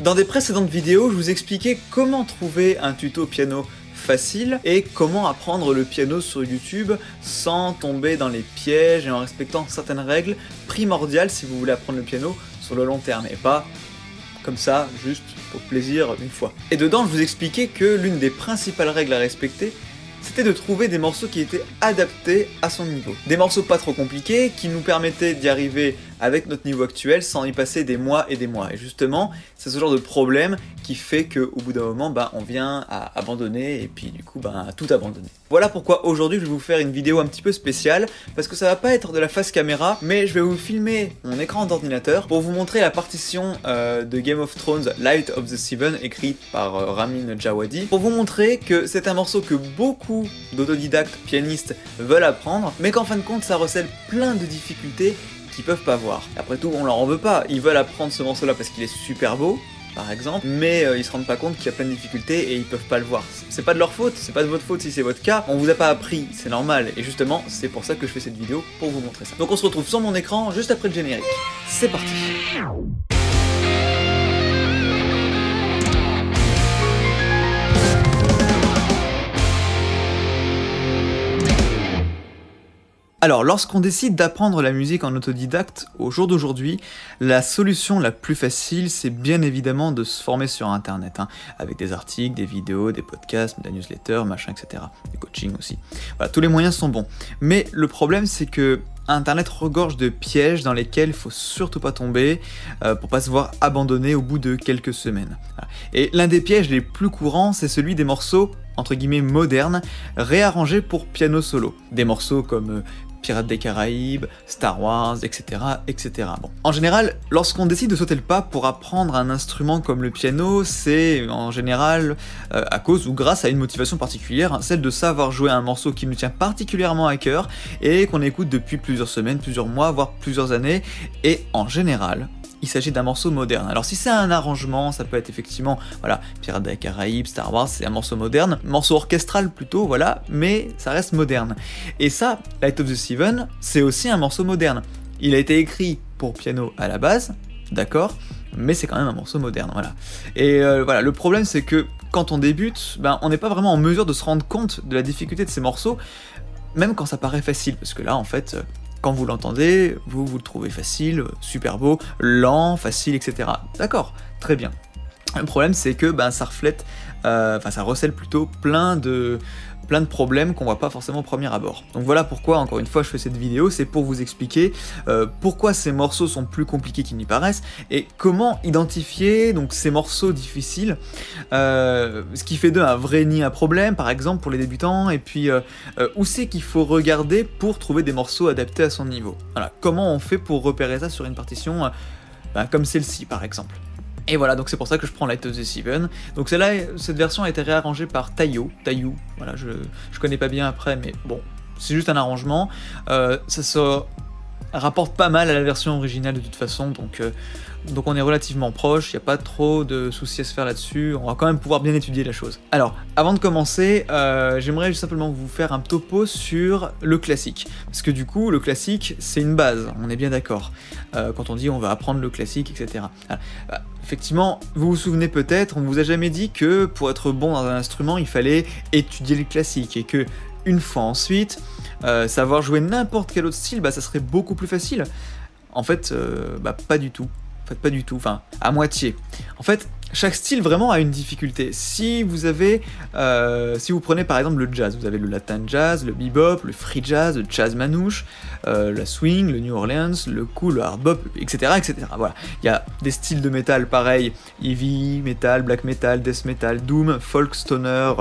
Dans des précédentes vidéos, je vous expliquais comment trouver un tuto piano facile et comment apprendre le piano sur YouTube sans tomber dans les pièges et en respectant certaines règles primordiales si vous voulez apprendre le piano sur le long terme et pas comme ça, juste pour plaisir une fois. Et dedans, je vous expliquais que l'une des principales règles à respecter, c'était de trouver des morceaux qui étaient adaptés à son niveau. Des morceaux pas trop compliqués, qui nous permettaient d'y arriver avec notre niveau actuel sans y passer des mois et des mois. Et justement, c'est ce genre de problème qui fait qu'au bout d'un moment, on vient à abandonner et puis du coup, à tout abandonner. Voilà pourquoi aujourd'hui, je vais vous faire une vidéo un petit peu spéciale, parce que ça va pas être de la face caméra, mais je vais vous filmer mon écran d'ordinateur pour vous montrer la partition de Game of Thrones Light of the Seven, écrite par Ramin Djawadi, pour vous montrer que c'est un morceau que beaucoup d'autodidactes pianistes veulent apprendre, mais qu'en fin de compte, ça recèle plein de difficultés qu'ils peuvent pas voir. Après tout, on leur en veut pas, ils veulent apprendre ce morceau là parce qu'il est super beau, par exemple, mais ils se rendent pas compte qu'il y a plein de difficultés et ils peuvent pas le voir. C'est pas de leur faute, c'est pas de votre faute si c'est votre cas, on vous a pas appris, c'est normal, et justement, c'est pour ça que je fais cette vidéo, pour vous montrer ça. Donc on se retrouve sur mon écran juste après le générique. C'est parti. Alors, lorsqu'on décide d'apprendre la musique en autodidacte, au jour d'aujourd'hui, la solution la plus facile, c'est bien évidemment de se former sur Internet, avec des articles, des vidéos, des podcasts, des newsletters, machin, etc. Du coaching aussi. Voilà, tous les moyens sont bons. Mais le problème, c'est que Internet regorge de pièges dans lesquels il faut surtout pas tomber pour pas se voir abandonné au bout de quelques semaines. Voilà. Et l'un des pièges les plus courants, c'est celui des morceaux entre guillemets modernes, réarrangés pour piano solo. Des morceaux comme Pirates des Caraïbes, Star Wars, etc. etc. Bon. En général, lorsqu'on décide de sauter le pas pour apprendre un instrument comme le piano, c'est en général à cause ou grâce à une motivation particulière, celle de savoir jouer un morceau qui nous tient particulièrement à cœur et qu'on écoute depuis plusieurs semaines, plusieurs mois, voire plusieurs années, et en général, il s'agit d'un morceau moderne. Alors si c'est un arrangement, ça peut être effectivement, voilà, Pirates des Caraïbes, Star Wars, c'est un morceau moderne, morceau orchestral plutôt, voilà, mais ça reste moderne. Et ça, Light of the Seven, c'est aussi un morceau moderne. Il a été écrit pour piano à la base, d'accord, mais c'est quand même un morceau moderne, voilà. Et voilà, le problème c'est que quand on débute, on n'est pas vraiment en mesure de se rendre compte de la difficulté de ces morceaux, même quand ça paraît facile, parce que là, en fait, quand vous l'entendez, vous le trouvez facile, super beau, lent, facile, etc. D'accord, très bien. Le problème, c'est que ça reflète, ça recèle plutôt plein de problèmes qu'on voit pas forcément au premier abord. Donc voilà pourquoi, encore une fois, je fais cette vidéo, c'est pour vous expliquer pourquoi ces morceaux sont plus compliqués qu'ils n'y paraissent, et comment identifier donc ces morceaux difficiles, ce qui fait d'eux un vrai nid à problème, par exemple, pour les débutants, et puis où c'est qu'il faut regarder pour trouver des morceaux adaptés à son niveau. Voilà, comment on fait pour repérer ça sur une partition comme celle-ci, par exemple. Et voilà, donc c'est pour ça que je prends Light of the Seven. Donc celle-là, cette version a été réarrangée par Taiyo, voilà, je connais pas bien après, mais bon, c'est juste un arrangement. Ça se rapporte pas mal à la version originale de toute façon, donc on est relativement proche, il n'y a pas trop de soucis à se faire là-dessus, on va quand même pouvoir bien étudier la chose. Alors, avant de commencer, j'aimerais juste simplement vous faire un topo sur le classique, parce que du coup, le classique, c'est une base, on est bien d'accord, quand on dit on va apprendre le classique, etc. Alors, effectivement, vous vous souvenez peut-être, on ne vous a jamais dit que pour être bon dans un instrument, il fallait étudier le classique, et que une fois ensuite, savoir jouer n'importe quel autre style, ça serait beaucoup plus facile. En fait, pas du tout. Pas du tout, enfin, à moitié. En fait, chaque style vraiment a une difficulté. Si vous prenez par exemple le jazz, vous avez le latin jazz, le bebop, le free jazz, le jazz manouche, la swing, le New Orleans, le cool, le hard bop, etc., etc. Voilà, il y a des styles de métal pareil, heavy metal, black metal, death metal, doom, folk stoner,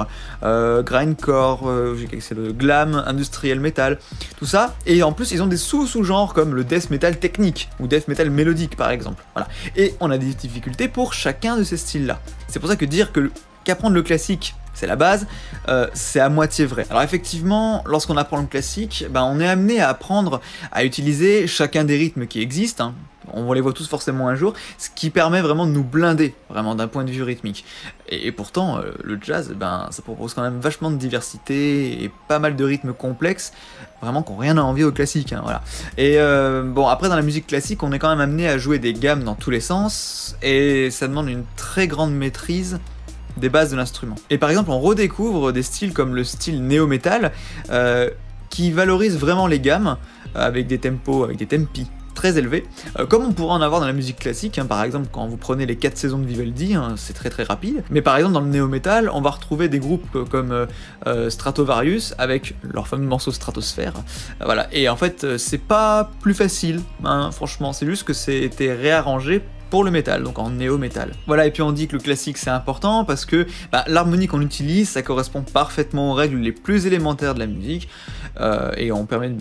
grindcore, c'est le glam, industrial metal, tout ça. Et en plus, ils ont des sous-genres comme le death metal technique ou death metal mélodique par exemple. Voilà. Et on a des difficultés pour chacun de ces styles-là. C'est pour ça que dire qu'apprendre le classique, c'est la base, c'est à moitié vrai. Alors effectivement, lorsqu'on apprend le classique, on est amené à apprendre à utiliser chacun des rythmes qui existent, on les voit tous forcément un jour, ce qui permet vraiment de nous blinder, vraiment d'un point de vue rythmique. Et pourtant, le jazz, ben, ça propose quand même vachement de diversité et pas mal de rythmes complexes, vraiment qui n'ont rien à envier au classique, hein, voilà. Et bon, après dans la musique classique, on est quand même amené à jouer des gammes dans tous les sens, et ça demande une très grande maîtrise des bases de l'instrument. Et par exemple, on redécouvre des styles comme le style néo-metal, qui valorise vraiment les gammes, avec des tempos, avec des tempi très élevés, comme on pourrait en avoir dans la musique classique, hein, par exemple quand vous prenez les 4 saisons de Vivaldi, hein, c'est très très rapide, mais par exemple dans le néo-metal, on va retrouver des groupes comme Stratovarius, avec leur fameux morceau Stratosphère, voilà, et en fait c'est pas plus facile, hein, franchement, c'est juste que c'était réarrangé pour le métal, donc en néo-métal. Voilà, et puis on dit que le classique c'est important parce que l'harmonie qu'on utilise, ça correspond parfaitement aux règles les plus élémentaires de la musique, et on permet,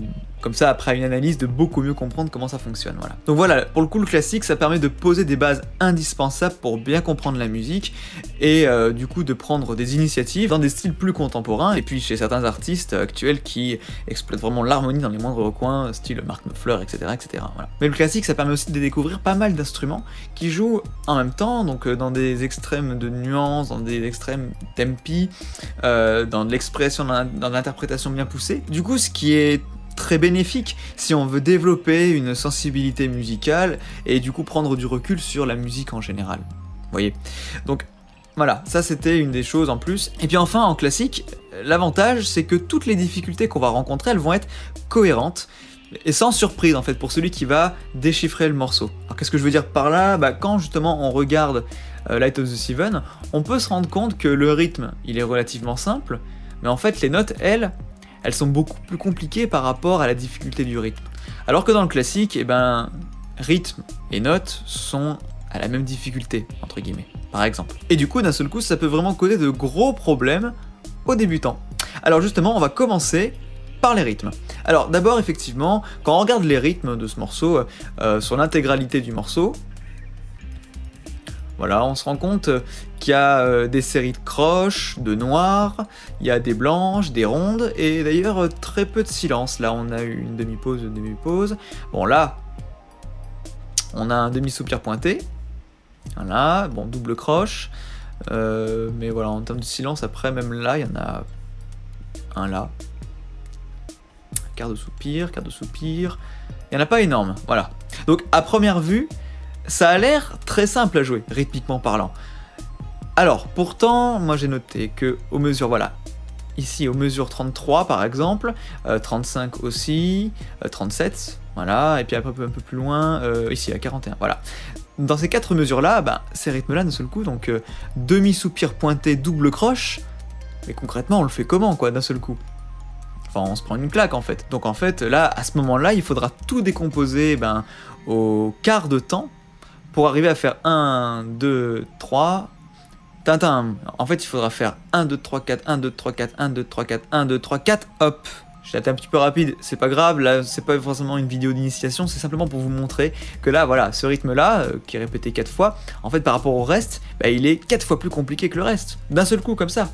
comme ça, après une analyse, de beaucoup mieux comprendre comment ça fonctionne, voilà. Donc voilà, pour le coup, le classique, ça permet de poser des bases indispensables pour bien comprendre la musique, et du coup de prendre des initiatives dans des styles plus contemporains, et puis chez certains artistes actuels qui exploitent vraiment l'harmonie dans les moindres recoins, style Mark Knopfler, etc., etc., voilà. Mais le classique, ça permet aussi de découvrir pas mal d'instruments qui jouent en même temps, donc dans des extrêmes de nuances, dans des extrêmes tempi, dans de l'expression, dans l'interprétation bien poussée. Du coup, ce qui est très bénéfique si on veut développer une sensibilité musicale et du coup prendre du recul sur la musique en général. Vous voyez ? Donc voilà, ça c'était une des choses en plus. Et puis enfin, en classique, l'avantage c'est que toutes les difficultés qu'on va rencontrer, elles vont être cohérentes et sans surprise en fait pour celui qui va déchiffrer le morceau. Alors qu'est-ce que je veux dire par là ? Quand justement on regarde Light of the Seven, on peut se rendre compte que le rythme il est relativement simple, mais en fait les notes elles sont beaucoup plus compliquées par rapport à la difficulté du rythme. Alors que dans le classique, rythme et notes sont à la même difficulté, entre guillemets, par exemple. Et du coup, d'un seul coup, ça peut vraiment causer de gros problèmes aux débutants. Alors justement, on va commencer par les rythmes. Alors d'abord, effectivement, quand on regarde les rythmes de ce morceau, sur l'intégralité du morceau, voilà, on se rend compte qu'il y a des séries de croches, de noirs, il y a des blanches, des rondes, et d'ailleurs très peu de silence. Là, on a eu une demi-pause, une demi-pause. Bon, là, on a un demi-soupir pointé. Voilà, bon, double croche. Mais voilà, en termes de silence, après, même là, il y en a un là. Quart de soupir, quart de soupir. Il n'y en a pas énorme, voilà. Donc, à première vue, ça a l'air très simple à jouer, rythmiquement parlant. Alors, pourtant, moi j'ai noté que aux mesures, voilà, ici aux mesures 33 par exemple, 35 aussi, 37, voilà, et puis un peu plus loin, ici à 41, voilà. Dans ces 4 mesures-là, ces rythmes-là, d'un seul coup, donc demi-soupir pointé, double croche, mais concrètement, on le fait comment, quoi, d'un seul coup ? Enfin, on se prend une claque, en fait. Donc en fait, là, à ce moment-là, il faudra tout décomposer au quart de temps, pour arriver à faire 1, 2, 3, tintin. En fait, il faudra faire 1, 2, 3, 4, 1, 2, 3, 4, 1, 2, 3, 4, 1, 2, 3, 4, hop. J'ai été un petit peu rapide, c'est pas grave, là, c'est pas forcément une vidéo d'initiation, c'est simplement pour vous montrer que là, voilà, ce rythme-là, qui est répété 4 fois, en fait, par rapport au reste, il est 4 fois plus compliqué que le reste, d'un seul coup, comme ça.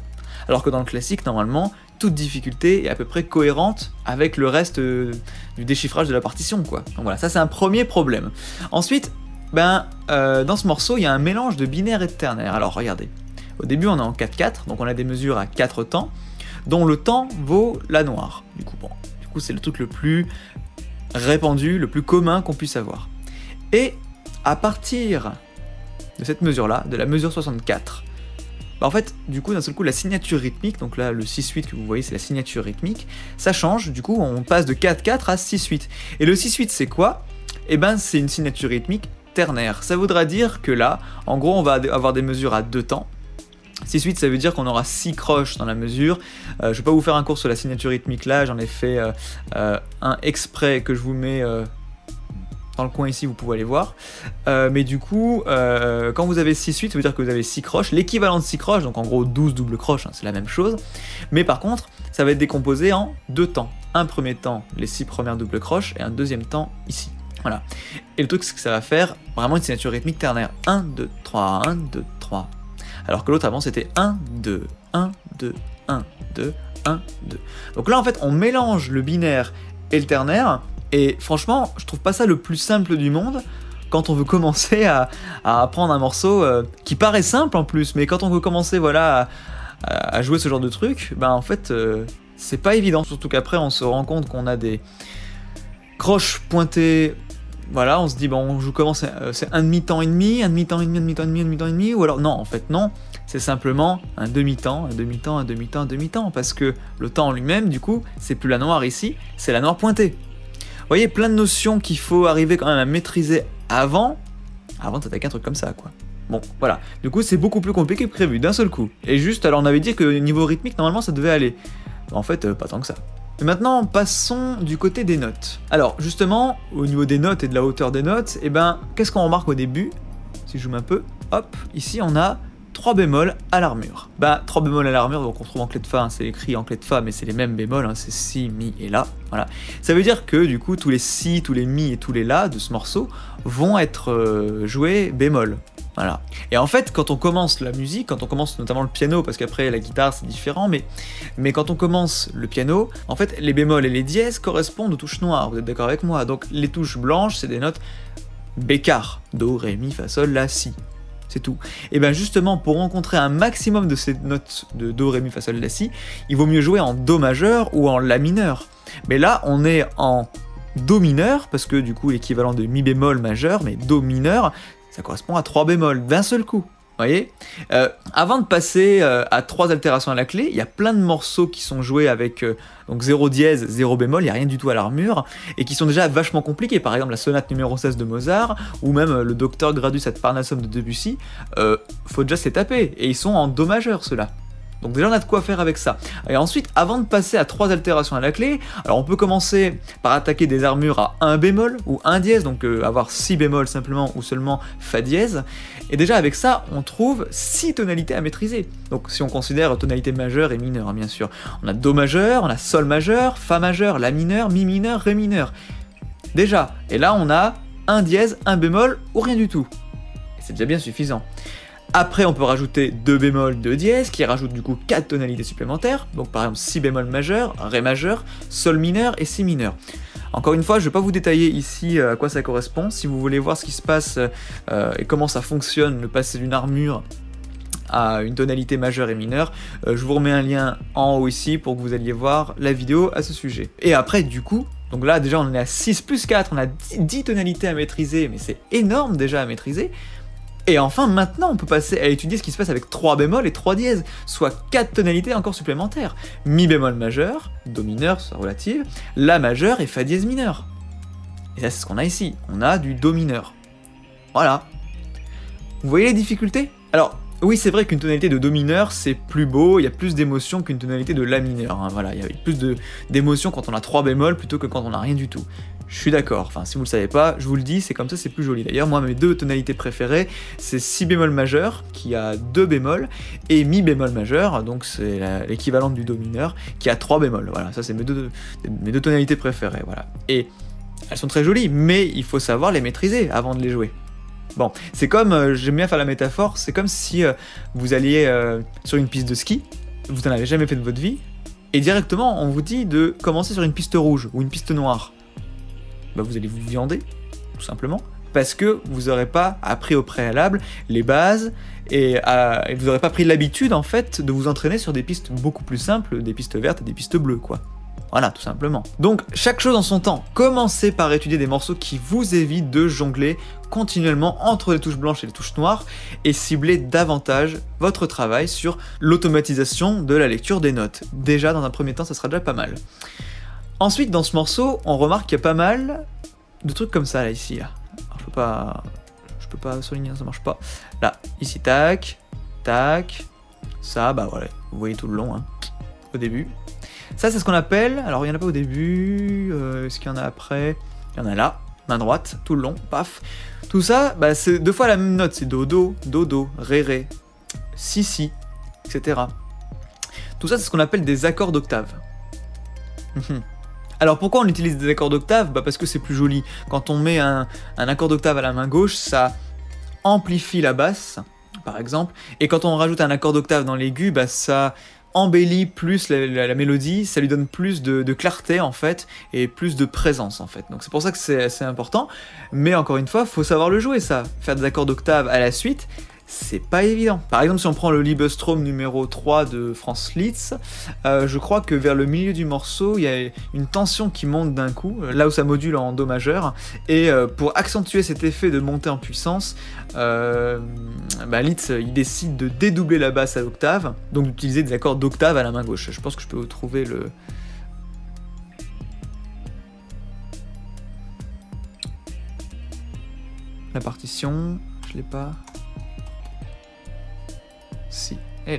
Alors que dans le classique, normalement, toute difficulté est à peu près cohérente avec le reste du déchiffrage de la partition, quoi. Donc voilà, ça c'est un premier problème. Ensuite, dans ce morceau, il y a un mélange de binaire et de ternaire. Alors regardez, au début on est en 4-4, donc on a des mesures à 4 temps, dont le temps vaut la noire. Du coup, c'est le truc le plus répandu, le plus commun qu'on puisse avoir. Et à partir de cette mesure-là, de la mesure 64, en fait, du coup, d'un seul coup, la signature rythmique, donc là, le 6-8 que vous voyez, c'est la signature rythmique, ça change, du coup, on passe de 4-4 à 6-8. Et le 6-8, c'est quoi ? C'est une signature rythmique ternaire. Ça voudra dire que là, en gros, on va avoir des mesures à 2 temps. 6-8, ça veut dire qu'on aura 6 croches dans la mesure. Je vais pas vous faire un cours sur la signature rythmique là, j'en ai fait un exprès que je vous mets dans le coin ici, vous pouvez aller voir. Mais du coup, quand vous avez 6-8, ça veut dire que vous avez 6 croches, l'équivalent de 6 croches, donc en gros 12 doubles croches, hein, c'est la même chose. Mais par contre, ça va être décomposé en 2 temps. Un premier temps, les 6 premières doubles croches, et un deuxième temps ici. Voilà. Et le truc, c'est que ça va faire vraiment une signature rythmique ternaire. 1, 2, 3, 1, 2, 3. Alors que l'autre avant, c'était 1, 2, 1, 2, 1, 2, 1, 2. Donc là, en fait, on mélange le binaire et le ternaire, et franchement, je trouve pas ça le plus simple du monde quand on veut commencer à apprendre un morceau qui paraît simple en plus, mais quand on veut commencer voilà, à jouer ce genre de truc, ben en fait c'est pas évident, surtout qu'après on se rend compte qu'on a des croches pointées, voilà, on se dit bon on joue comment, c'est un demi-temps et demi, un demi-temps et demi, un demi-temps et demi, un demi-temps et demi, ou alors non, en fait non, c'est simplement un demi-temps, un demi-temps, un demi-temps, un demi-temps, parce que le temps en lui-même, du coup, c'est plus la noire ici, c'est la noire pointée. Vous voyez, plein de notions qu'il faut arriver quand même à maîtriser avant de s'attaquer à un truc comme ça, quoi. Bon, voilà. Du coup, c'est beaucoup plus compliqué que prévu, d'un seul coup. Et juste, alors on avait dit que niveau rythmique, normalement, ça devait aller. En fait, pas tant que ça. Et maintenant, passons du côté des notes. Alors, justement, au niveau des notes et de la hauteur des notes, eh ben, qu'est-ce qu'on remarque au début? Si je zoome un peu, hop, ici on a 3 bémols à l'armure. Bah, 3 bémols à l'armure, donc on trouve en clé de Fa, hein, c'est écrit en clé de Fa, mais c'est les mêmes bémols, hein, c'est Si, Mi et La, voilà. Ça veut dire que, du coup, tous les Si, tous les Mi et tous les La de ce morceau vont être joués bémol. Voilà. Et en fait, quand on commence la musique, quand on commence notamment le piano, parce qu'après la guitare c'est différent, mais quand on commence le piano, en fait, les bémols et les dièses correspondent aux touches noires, vous êtes d'accord avec moi? Donc les touches blanches, c'est des notes bécar, Do, Ré, Mi, Fa, Sol, La, Si. C'est tout. Et bien justement, pour rencontrer un maximum de ces notes de Do, Ré, Mi, Fa, Sol, La, Si, il vaut mieux jouer en Do majeur ou en La mineur. Mais là, on est en Do mineur, parce que du coup, l'équivalent de Mi bémol majeur, mais Do mineur, ça correspond à 3 bémols d'un seul coup. Vous voyez, avant de passer à 3 altérations à la clé, il y a plein de morceaux qui sont joués avec donc 0 dièse, 0 bémol, il n'y a rien du tout à l'armure, et qui sont déjà vachement compliqués. Par exemple, la sonate numéro 16 de Mozart, ou même le Docteur Gradus ad Parnassum de Debussy, faut déjà se les taper, et ils sont en Do majeur, ceux-là. Donc déjà on a de quoi faire avec ça. Et ensuite, avant de passer à 3 altérations à la clé, alors on peut commencer par attaquer des armures à 1 bémol ou 1 dièse, donc avoir 6 bémol simplement ou seulement Fa dièse. Et déjà avec ça, on trouve 6 tonalités à maîtriser. Donc si on considère tonalité majeure et mineure, hein, bien sûr. On a Do majeur, on a Sol majeur, Fa majeur, La mineur, Mi mineur, Ré mineur. Déjà, et là on a 1 dièse, 1 bémol ou rien du tout. Et c'est déjà bien suffisant. Après, on peut rajouter 2 bémol, 2 dièse, qui rajoute du coup 4 tonalités supplémentaires. Donc par exemple, Si bémol majeur, Ré majeur, Sol mineur et Si mineur. Encore une fois, je ne vais pas vous détailler ici à quoi ça correspond. Si vous voulez voir ce qui se passe et comment ça fonctionne, le passer d'une armure à une tonalité majeure et mineure, je vous remets un lien en haut ici pour que vous alliez voir la vidéo à ce sujet. Et après, du coup, donc là déjà on est à 6 plus 4, on a 10 tonalités à maîtriser, mais c'est énorme déjà à maîtriser. Et enfin, maintenant, on peut passer à étudier ce qui se passe avec 3 bémols et 3 dièses, soit 4 tonalités encore supplémentaires. Mi bémol majeur, Do mineur, c'est relative, La majeur et Fa dièse mineur. Et ça, c'est ce qu'on a ici. On a du Do mineur. Voilà. Vous voyez les difficultés? Alors, oui, c'est vrai qu'une tonalité de Do mineur, c'est plus beau, il y a plus d'émotion qu'une tonalité de La mineur. Hein, voilà, il y a plus d'émotion quand on a 3 bémols plutôt que quand on n'a rien du tout. Je suis d'accord, enfin si vous le savez pas, je vous le dis, c'est comme ça, c'est plus joli. D'ailleurs, moi, mes 2 tonalités préférées, c'est Si bémol majeur, qui a 2 bémols, et Mi bémol majeur, donc c'est l'équivalent du Do mineur, qui a 3 bémols. Voilà, ça c'est mes deux tonalités préférées, voilà. Et elles sont très jolies, mais il faut savoir les maîtriser avant de les jouer. Bon, c'est comme, j'aime bien faire la métaphore, c'est comme si vous alliez sur une piste de ski, vous n'en avez jamais fait de votre vie, et directement on vous dit de commencer sur une piste rouge ou une piste noire. Bah vous allez vous viander, tout simplement, parce que vous n'aurez pas appris au préalable les bases, et vous n'aurez pas pris l'habitude en fait de vous entraîner sur des pistes beaucoup plus simples, des pistes vertes et des pistes bleues, quoi. Voilà, tout simplement. Donc, chaque chose en son temps. Commencez par étudier des morceaux qui vous évitent de jongler continuellement entre les touches blanches et les touches noires et cibler davantage votre travail sur l'automatisation de la lecture des notes. Déjà, dans un premier temps, ça sera déjà pas mal. Ensuite, dans ce morceau, on remarque qu'il y a pas mal de trucs comme ça, là, ici, là. Alors, je peux pas souligner, ça marche pas. Là, ici, tac, tac, ça, bah voilà, vous voyez tout le long, hein, au début. Ça, c'est ce qu'on appelle, alors il n'y en a pas au début, est-ce qu'il y en a après? Il y en a là, main droite, tout le long, paf. Tout ça, bah, c'est 2 fois la même note, c'est Do, Do, Do, Do, Ré, Ré, Si, Si, etc. Tout ça, c'est ce qu'on appelle des accords d'octave. Alors pourquoi on utilise des accords d'octave? Bah parce que c'est plus joli. Quand on met un accord d'octave à la main gauche, ça amplifie la basse, par exemple, et quand on rajoute un accord d'octave dans l'aigu, bah ça embellit plus la mélodie, ça lui donne plus de clarté en fait, et plus de présence en fait. Donc c'est pour ça que c'est assez important, mais encore une fois, faut savoir le jouer ça. Faire des accords d'octave à la suite, c'est pas évident. Par exemple, si on prend le Liebestrom numéro 3 de Franz Liszt, je crois que vers le milieu du morceau, il y a une tension qui monte d'un coup, là où ça module en Do majeur, et pour accentuer cet effet de montée en puissance, Liszt il décide de dédoubler la basse à l'octave, donc d'utiliser des accords d'octave à la main gauche. Je pense que je peux vous trouver la partition, je l'ai pas... Si, elle est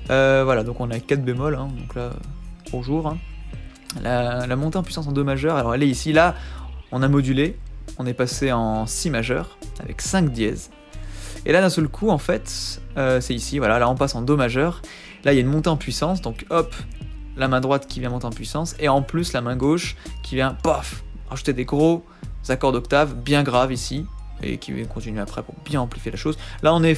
là. Voilà, donc on a 4 bémol, hein, donc là, bonjour. Hein. La montée en puissance en Do majeur, alors elle est ici, là, on a modulé, on est passé en Si majeur, avec 5 dièses. Et là, d'un seul coup, en fait, c'est ici, voilà, là on passe en Do majeur, là il y a une montée en puissance, donc hop, la main droite qui vient monter en puissance, et en plus la main gauche qui vient, paf, rajouter des gros accords d'octave bien graves ici, et qui va continuer après pour bien amplifier la chose. Là on est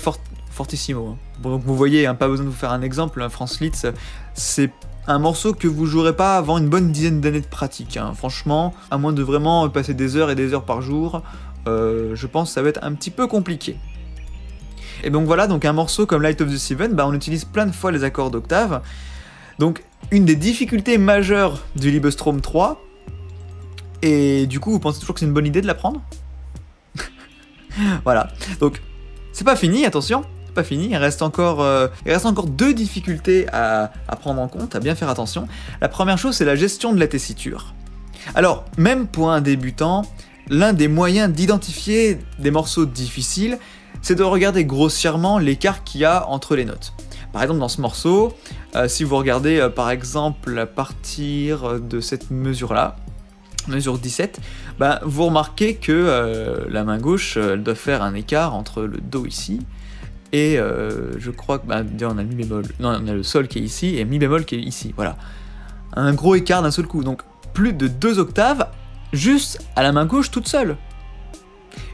fortissimo. Hein. Bon, donc vous voyez, hein, pas besoin de vous faire un exemple, hein, Franz Liszt, c'est un morceau que vous jouerez pas avant une bonne dizaine d'années de pratique. Hein. Franchement, à moins de vraiment passer des heures et des heures par jour, je pense que ça va être un petit peu compliqué. Et donc voilà, donc un morceau comme Light of the Seven, on utilise plein de fois les accords d'octave. Donc une des difficultés majeures du Liebestrom 3, et du coup vous pensez toujours que c'est une bonne idée de l'apprendre? Voilà, donc c'est pas fini, attention, c'est pas fini, il reste encore 2 difficultés à prendre en compte, à bien faire attention. La première chose, c'est la gestion de la tessiture. Alors, même pour un débutant, l'un des moyens d'identifier des morceaux difficiles, c'est de regarder grossièrement l'écart qu'il y a entre les notes. Par exemple, dans ce morceau, si vous regardez par exemple à partir de cette mesure-là, mesure 17, vous remarquez que la main gauche, elle doit faire un écart entre le Do ici, et je crois que, déjà on a le Mi bémol, non, on a le Sol qui est ici, et Mi bémol qui est ici, voilà. Un gros écart d'un seul coup, donc plus de 2 octaves, juste à la main gauche toute seule.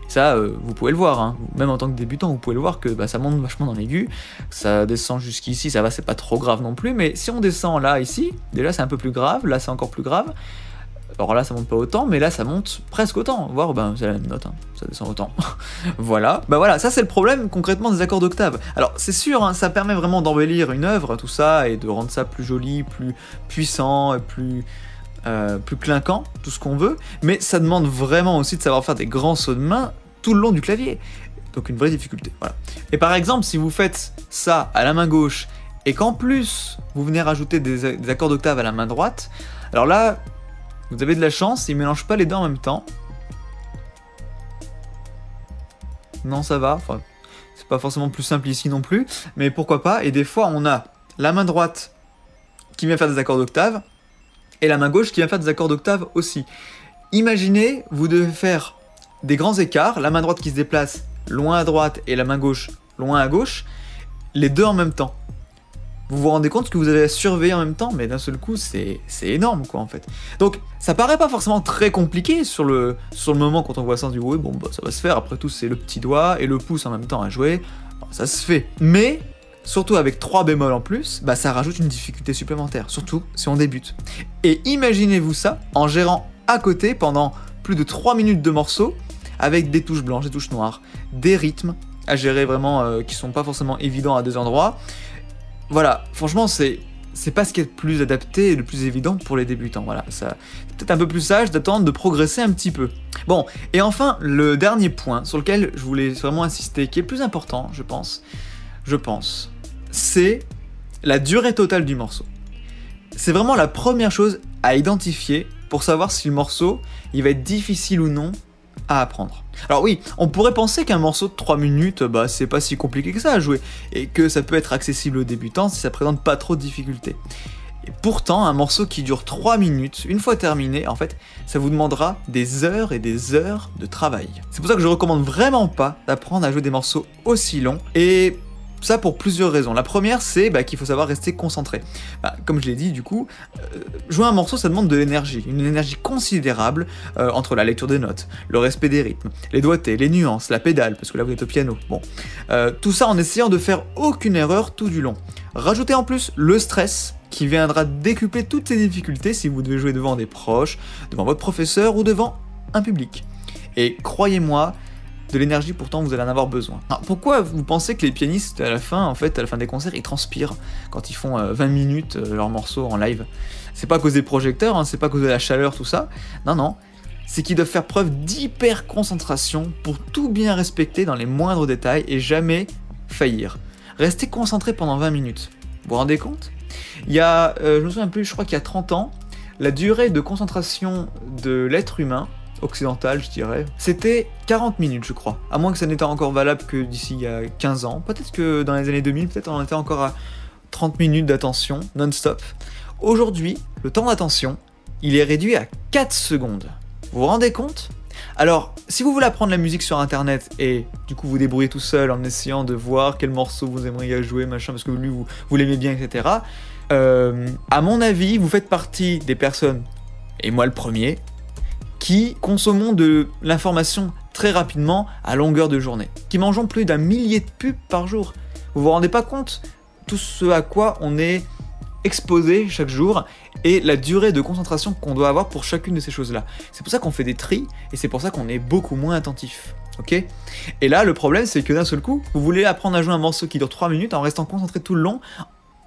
Et ça, vous pouvez le voir, hein. Même en tant que débutant, vous pouvez le voir que ça monte vachement dans l'aigu, ça descend jusqu'ici, ça va, c'est pas trop grave non plus, mais si on descend là, ici, déjà c'est un peu plus grave, là c'est encore plus grave. Alors là ça monte pas autant, mais là ça monte presque autant, voire c'est la même note, hein, ça descend autant. Voilà, voilà, ça c'est le problème concrètement des accords d'octave. Alors c'est sûr, hein, ça permet vraiment d'embellir une œuvre, tout ça, et de rendre ça plus joli, plus puissant, plus clinquant, tout ce qu'on veut, mais ça demande vraiment aussi de savoir faire des grands sauts de main tout le long du clavier. Donc une vraie difficulté, voilà. Et par exemple, si vous faites ça à la main gauche, et qu'en plus vous venez rajouter des accords d'octave à la main droite, alors là, vous avez de la chance, ils ne mélangent pas les deux en même temps. Non, ça va, enfin, c'est pas forcément plus simple ici non plus, mais pourquoi pas, et des fois on a la main droite qui vient faire des accords d'octave, et la main gauche qui vient faire des accords d'octave aussi. Imaginez, vous devez faire des grands écarts, la main droite qui se déplace loin à droite et la main gauche loin à gauche, les deux en même temps. Vous vous rendez compte que vous avez à surveiller en même temps, mais d'un seul coup, c'est énorme, quoi, en fait. Donc, ça paraît pas forcément très compliqué sur le moment quand on voit ça, on se dit, oui, bon, ça va se faire, après tout, c'est le petit doigt et le pouce en même temps à jouer, ça se fait. Mais, surtout avec 3 bémols en plus, ça rajoute une difficulté supplémentaire, surtout si on débute. Et imaginez-vous ça en gérant à côté pendant plus de 3 minutes de morceau, avec des touches blanches, des touches noires, des rythmes à gérer vraiment qui sont pas forcément évidents à des endroits. Voilà, franchement, c'est pas ce qui est le plus adapté et le plus évident pour les débutants. Voilà, ça c'est peut-être un peu plus sage d'attendre de progresser un petit peu. Bon, et enfin, le dernier point sur lequel je voulais vraiment insister, qui est le plus important, je pense, c'est la durée totale du morceau. C'est vraiment la première chose à identifier pour savoir si le morceau, il va être difficile ou non à apprendre. Alors oui, on pourrait penser qu'un morceau de 3 minutes, c'est pas si compliqué que ça à jouer, et que ça peut être accessible aux débutants si ça présente pas trop de difficultés. Et pourtant, un morceau qui dure 3 minutes, une fois terminé, en fait, ça vous demandera des heures et des heures de travail. C'est pour ça que je recommande vraiment pas d'apprendre à jouer des morceaux aussi longs, et ça pour plusieurs raisons. La première, c'est qu'il faut savoir rester concentré. Comme je l'ai dit, du coup, jouer un morceau, ça demande de l'énergie. Une énergie considérable entre la lecture des notes, le respect des rythmes, les doigtés, les nuances, la pédale, parce que là vous êtes au piano. Bon, tout ça en essayant de faire aucune erreur tout du long. Rajoutez en plus le stress qui viendra décupler toutes ces difficultés si vous devez jouer devant des proches, devant votre professeur ou devant un public. Et croyez-moi, de l'énergie pourtant vous allez en avoir besoin. Alors, pourquoi vous pensez que les pianistes à la fin des concerts, ils transpirent quand ils font 20 minutes leurs morceaux en live? C'est pas à cause des projecteurs, hein, c'est pas à cause de la chaleur, tout ça. Non, c'est qu'ils doivent faire preuve d'hyper concentration pour tout bien respecter dans les moindres détails et jamais faillir. Restez concentré pendant 20 minutes. Vous vous rendez compte? Il y a, je me souviens plus, je crois qu'il y a 30 ans, la durée de concentration de l'être humain, occidental je dirais, c'était 40 minutes je crois. À moins que ça n'était encore valable que d'ici il y a 15 ans. Peut-être que dans les années 2000, peut-être on était encore à 30 minutes d'attention non-stop. Aujourd'hui, le temps d'attention, il est réduit à 4 secondes. Vous vous rendez compte? Alors, si vous voulez apprendre la musique sur internet et du coup vous débrouillez tout seul en essayant de voir quel morceau vous aimeriez jouer, machin, parce que lui vous l'aimez bien, etc. À mon avis, vous faites partie des personnes, et moi le premier, qui consommons de l'information très rapidement à longueur de journée, qui mangeons plus d'1 millier de pubs par jour. Vous vous rendez pas compte tout ce à quoi on est exposé chaque jour et la durée de concentration qu'on doit avoir pour chacune de ces choses-là. C'est pour ça qu'on fait des tris et c'est pour ça qu'on est beaucoup moins attentif. Ok? Et là, le problème, c'est que d'un seul coup, vous voulez apprendre à jouer un morceau qui dure 3 minutes en restant concentré tout le long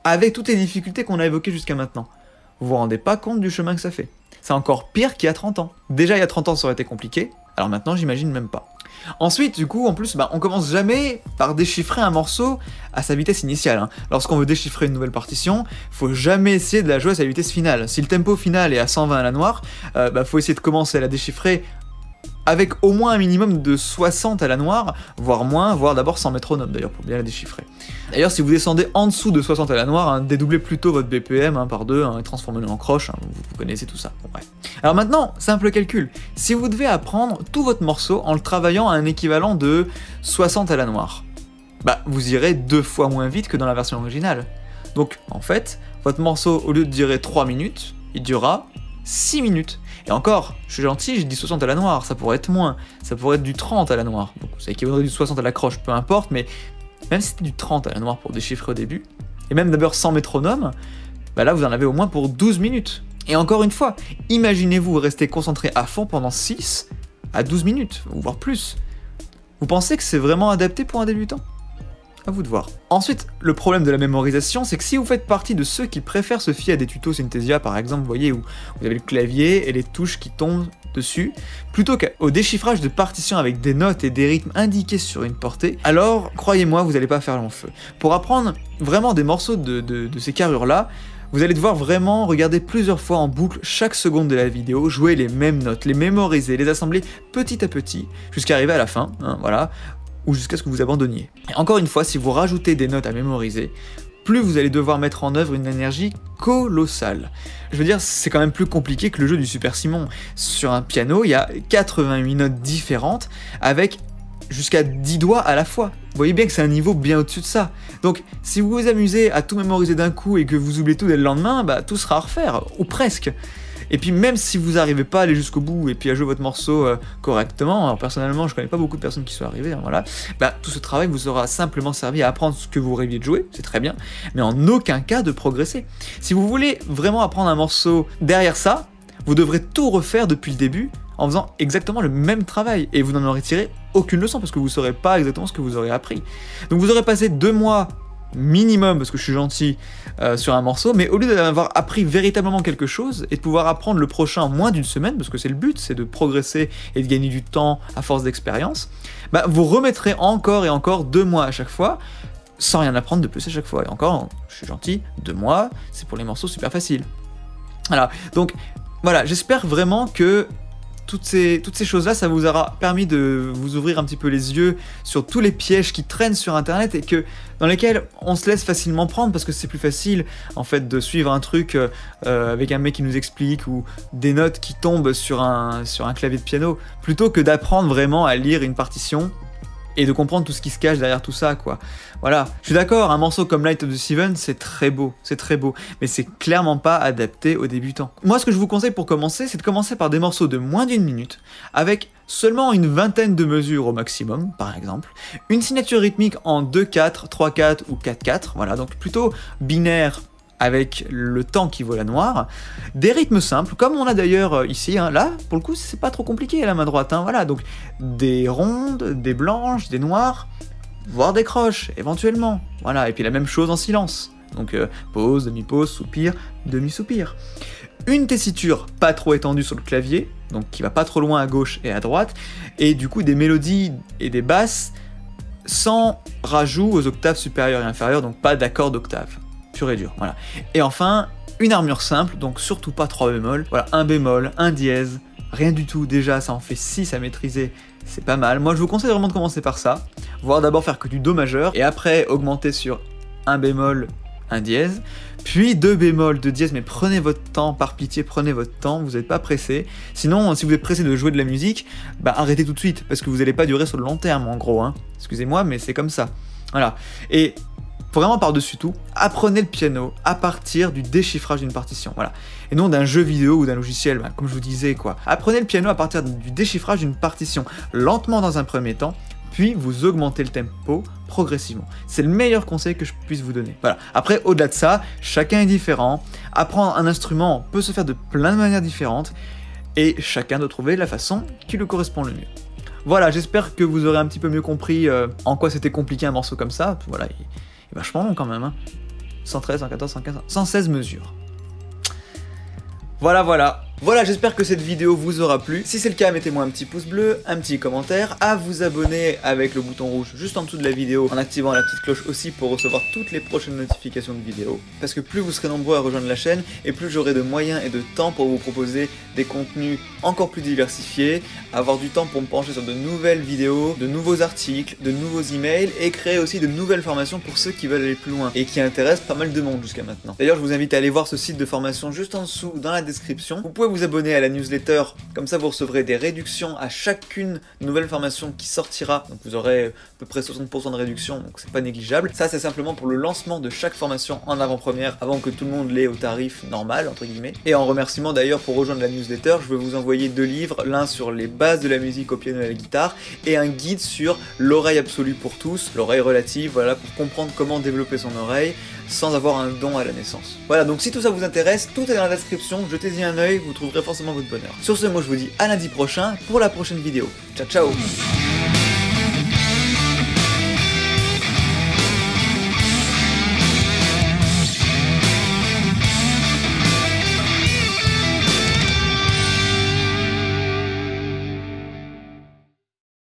avec toutes les difficultés qu'on a évoquées jusqu'à maintenant. Vous vous rendez pas compte du chemin que ça fait. C'est encore pire qu'il y a 30 ans. Déjà, il y a 30 ans, ça aurait été compliqué. Alors maintenant, j'imagine même pas. Ensuite, du coup, en plus, on commence jamais par déchiffrer un morceau à sa vitesse initiale. Hein. Lorsqu'on veut déchiffrer une nouvelle partition, faut jamais essayer de la jouer à sa vitesse finale. Si le tempo final est à 120 à la noire, faut essayer de commencer à la déchiffrer avec au moins un minimum de 60 à la noire, voire moins, voire d'abord sans métronome d'ailleurs, pour bien la déchiffrer. D'ailleurs, si vous descendez en dessous de 60 à la noire, hein, dédoublez plutôt votre BPM par 2 et transformez-le en croche, hein, vous connaissez tout ça. Bon, bref. Alors maintenant, simple calcul. Si vous devez apprendre tout votre morceau en le travaillant à un équivalent de 60 à la noire, vous irez 2 fois moins vite que dans la version originale. Donc, en fait, votre morceau, au lieu de durer 3 minutes, il durera 6 minutes. Et encore, je suis gentil, j'ai dit 60 à la noire, ça pourrait être moins, ça pourrait être du 30 à la noire. Donc ça équivaudrait du 60 à la croche, peu importe, mais même si c'était du 30 à la noire pour déchiffrer au début, et même d'abord sans métronome, là vous en avez au moins pour 12 minutes. Et encore une fois, imaginez-vous rester concentré à fond pendant 6 à 12 minutes, voire plus. Vous pensez que c'est vraiment adapté pour un débutant ? À vous de voir. Ensuite, le problème de la mémorisation, c'est que si vous faites partie de ceux qui préfèrent se fier à des tutos Synthesia, par exemple, vous voyez, où vous avez le clavier et les touches qui tombent dessus, plutôt qu'au déchiffrage de partitions avec des notes et des rythmes indiqués sur une portée, alors, croyez-moi, vous n'allez pas faire long feu. Pour apprendre vraiment des morceaux de ces carrures-là, vous allez devoir vraiment regarder plusieurs fois en boucle chaque seconde de la vidéo, jouer les mêmes notes, les mémoriser, les assembler petit à petit, jusqu'à arriver à la fin, hein, voilà, ou jusqu'à ce que vous abandonniez. Et encore une fois, si vous rajoutez des notes à mémoriser, plus vous allez devoir mettre en œuvre une énergie colossale. Je veux dire, c'est quand même plus compliqué que le jeu du Super Simon. Sur un piano, il y a 88 notes différentes, avec jusqu'à 10 doigts à la fois. Vous voyez bien que c'est un niveau bien au-dessus de ça. Donc, si vous vous amusez à tout mémoriser d'un coup et que vous oubliez tout dès le lendemain, tout sera à refaire, ou presque. Et puis même si vous n'arrivez pas à aller jusqu'au bout et puis à jouer votre morceau correctement, alors personnellement je connais pas beaucoup de personnes qui sont arrivées, hein, voilà, tout ce travail vous aura simplement servi à apprendre ce que vous rêviez de jouer, c'est très bien, mais en aucun cas de progresser. Si vous voulez vraiment apprendre un morceau derrière ça, vous devrez tout refaire depuis le début en faisant exactement le même travail et vous n'en aurez tiré aucune leçon parce que vous ne saurez pas exactement ce que vous aurez appris. Donc vous aurez passé 2 mois minimum, parce que je suis gentil, sur un morceau, mais au lieu d'avoir appris véritablement quelque chose et de pouvoir apprendre le prochain en moins d'une semaine, parce que c'est le but, c'est de progresser et de gagner du temps à force d'expérience, vous remettrez encore et encore 2 mois à chaque fois, sans rien apprendre de plus à chaque fois. Et encore, je suis gentil, 2 mois, c'est pour les morceaux super faciles. Voilà, donc voilà, j'espère vraiment que toutes ces choses-là, ça vous aura permis de vous ouvrir un petit peu les yeux sur tous les pièges qui traînent sur internet et dans lesquels on se laisse facilement prendre parce que c'est plus facile en fait de suivre un truc avec un mec qui nous explique ou des notes qui tombent sur un clavier de piano plutôt que d'apprendre vraiment à lire une partition et de comprendre tout ce qui se cache derrière tout ça, quoi. Voilà, je suis d'accord, un morceau comme Light of the Seven, c'est très beau, mais c'est clairement pas adapté aux débutants. Moi, ce que je vous conseille pour commencer, c'est de commencer par des morceaux de moins d'1 minute, avec seulement une vingtaine de mesures au maximum, par exemple, une signature rythmique en 2-4, 3-4 ou 4-4, voilà, donc plutôt binaire, avec le temps qui vaut la noire, des rythmes simples, comme on a d'ailleurs ici, hein. Là, pour le coup, c'est pas trop compliqué, la main droite, hein. Voilà, donc des rondes, des blanches, des noires, voire des croches, éventuellement, voilà, et puis la même chose en silence, donc pause, demi-pause, soupir, demi-soupir. Une tessiture pas trop étendue sur le clavier, donc qui va pas trop loin à gauche et à droite, et du coup des mélodies et des basses sans rajout aux octaves supérieures et inférieures, donc pas d'accord d'octave. Pur et dur, voilà. Et enfin, une armure simple, donc surtout pas 3 bémols, voilà, un bémol, un dièse, rien du tout, déjà ça en fait 6 à maîtriser, c'est pas mal. Moi je vous conseille vraiment de commencer par ça, voire d'abord faire que du do majeur, et après augmenter sur un bémol, un dièse, puis 2 bémols, 2 dièses, mais prenez votre temps, par pitié, prenez votre temps, vous n'êtes pas pressé. Sinon, si vous êtes pressé de jouer de la musique, bah arrêtez tout de suite, parce que vous n'allez pas durer sur le long terme, en gros, hein. Excusez-moi, mais c'est comme ça. Voilà. Et vraiment par-dessus tout, apprenez le piano à partir du déchiffrage d'une partition, voilà. Et non d'un jeu vidéo ou d'un logiciel, bah, comme je vous disais, quoi. Apprenez le piano à partir du déchiffrage d'une partition, lentement dans un premier temps, puis vous augmentez le tempo progressivement. C'est le meilleur conseil que je puisse vous donner. Voilà. Après, au-delà de ça, chacun est différent. Apprendre un instrument peut se faire de plein de manières différentes, et chacun doit trouver la façon qui lui correspond le mieux. Voilà, j'espère que vous aurez un petit peu mieux compris en quoi c'était compliqué un morceau comme ça. Voilà, il est vachement long quand même, hein. 113, 114, 115, 116 mesures. Voilà, j'espère que cette vidéo vous aura plu. Si c'est le cas, mettez-moi un petit pouce bleu, un petit commentaire, à vous abonner avec le bouton rouge juste en dessous de la vidéo, en activant la petite cloche aussi pour recevoir toutes les prochaines notifications de vidéos. Parce que plus vous serez nombreux à rejoindre la chaîne, et plus j'aurai de moyens et de temps pour vous proposer des contenus encore plus diversifiés, avoir du temps pour me pencher sur de nouvelles vidéos, de nouveaux articles, de nouveaux emails, et créer aussi de nouvelles formations pour ceux qui veulent aller plus loin, et qui intéressent pas mal de monde jusqu'à maintenant. D'ailleurs, je vous invite à aller voir ce site de formation juste en dessous dans la description. Vous pouvez vous abonner à la newsletter, comme ça vous recevrez des réductions à chacune nouvelle formation qui sortira, donc vous aurez à peu près 60% de réduction, donc c'est pas négligeable. Ça c'est simplement pour le lancement de chaque formation en avant-première, avant que tout le monde l'ait au tarif normal, entre guillemets. Et en remerciement d'ailleurs, pour rejoindre la newsletter, je vais vous envoyer 2 livres, l'un sur les bases de la musique au piano et à la guitare, et un guide sur l'oreille absolue pour tous, l'oreille relative, voilà, pour comprendre comment développer son oreille sans avoir un don à la naissance. Voilà, donc si tout ça vous intéresse, tout est dans la description, jetez-y un œil, vous trouverez forcément votre bonheur. Sur ce, moi je vous dis à lundi prochain pour la prochaine vidéo. Ciao ciao.